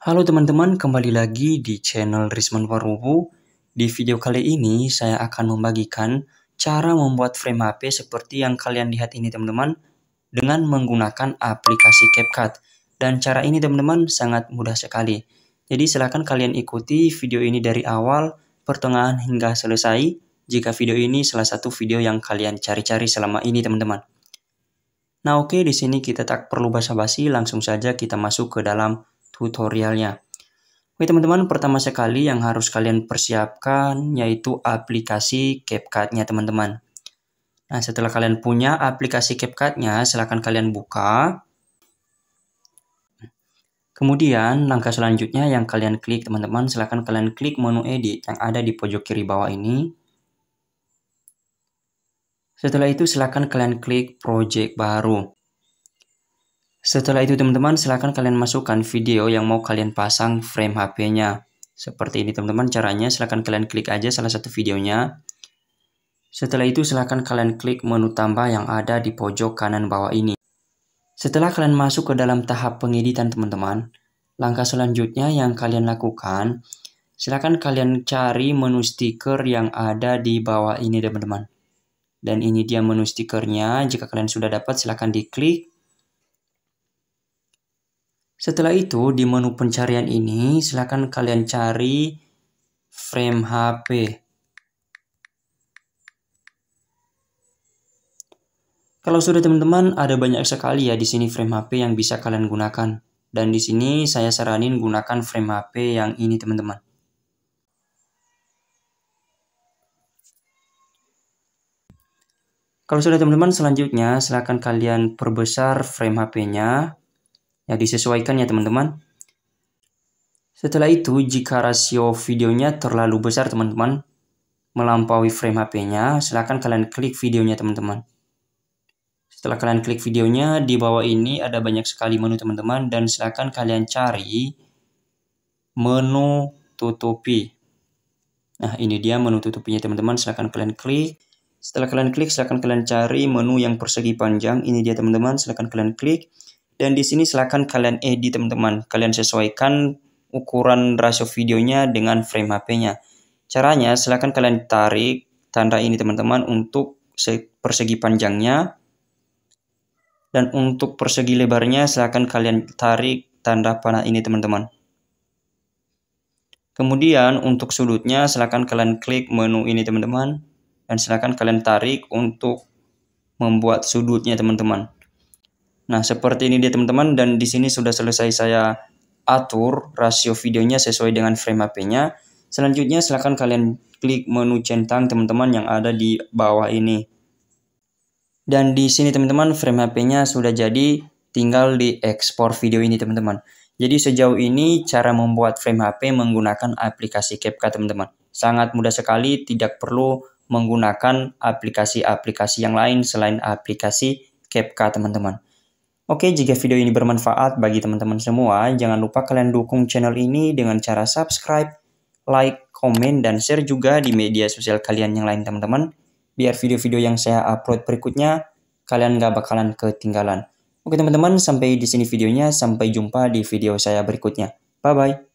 Halo teman-teman, kembali lagi di channel Risman Warubu. Di video kali ini saya akan membagikan cara membuat frame HP seperti yang kalian lihat ini teman-teman, dengan menggunakan aplikasi CapCut. Dan cara ini teman-teman sangat mudah sekali. Jadi silakan kalian ikuti video ini dari awal, pertengahan hingga selesai, jika video ini salah satu video yang kalian cari-cari selama ini teman-teman. Nah oke, di sini kita tak perlu basa-basi, langsung saja kita masuk ke dalam tutorialnya. Oke teman-teman, pertama sekali yang harus kalian persiapkan yaitu aplikasi CapCut-nya teman-teman. Nah setelah kalian punya aplikasi CapCut-nya, silahkan kalian buka. Kemudian langkah selanjutnya yang kalian klik teman-teman, silahkan kalian klik menu edit yang ada di pojok kiri bawah ini. Setelah itu silahkan kalian klik project baru. Setelah itu teman-teman silahkan kalian masukkan video yang mau kalian pasang frame HP-nya. Seperti ini teman-teman caranya, silahkan kalian klik aja salah satu videonya. Setelah itu silahkan kalian klik menu tambah yang ada di pojok kanan bawah ini. Setelah kalian masuk ke dalam tahap pengeditan teman-teman, langkah selanjutnya yang kalian lakukan, silahkan kalian cari menu stiker yang ada di bawah ini teman-teman. Dan ini dia menu stikernya, jika kalian sudah dapat silahkan diklik. Setelah itu di menu pencarian ini silahkan kalian cari frame HP. Kalau sudah teman-teman, ada banyak sekali ya di sini frame HP yang bisa kalian gunakan. Dan di sini saya saranin gunakan frame HP yang ini teman-teman. Kalau sudah teman-teman, selanjutnya silahkan kalian perbesar frame HP-nya. Ya disesuaikan ya teman-teman. Setelah itu jika rasio videonya terlalu besar teman-teman, melampaui frame HP-nya, silahkan kalian klik videonya teman-teman. Setelah kalian klik videonya, di bawah ini ada banyak sekali menu teman-teman, dan silahkan kalian cari menu tutupi. Nah ini dia menu tutupinya teman-teman, silahkan kalian klik. Setelah kalian klik, silahkan kalian cari menu yang persegi panjang. Ini dia teman-teman, silahkan kalian klik. Dan di sini silahkan kalian edit teman-teman. Kalian sesuaikan ukuran rasio videonya dengan frame HP-nya. Caranya silahkan kalian tarik tanda ini teman-teman untuk persegi panjangnya. Dan untuk persegi lebarnya silahkan kalian tarik tanda panah ini teman-teman. Kemudian untuk sudutnya silahkan kalian klik menu ini teman-teman. Dan silahkan kalian tarik untuk membuat sudutnya teman-teman. Nah seperti ini dia teman-teman, dan di sini sudah selesai saya atur rasio videonya sesuai dengan frame HP-nya. Selanjutnya silahkan kalian klik menu centang teman-teman yang ada di bawah ini. Dan di sini teman-teman frame HP-nya sudah jadi, tinggal di ekspor video ini teman-teman. Jadi sejauh ini cara membuat frame HP menggunakan aplikasi CapCut teman-teman. Sangat mudah sekali, tidak perlu menggunakan aplikasi-aplikasi yang lain selain aplikasi CapCut teman-teman. Oke, jika video ini bermanfaat bagi teman-teman semua, jangan lupa kalian dukung channel ini dengan cara subscribe, like, komen, dan share juga di media sosial kalian yang lain teman-teman. Biar video-video yang saya upload berikutnya, kalian gak bakalan ketinggalan. Oke teman-teman, sampai di sini videonya. Sampai jumpa di video saya berikutnya. Bye-bye.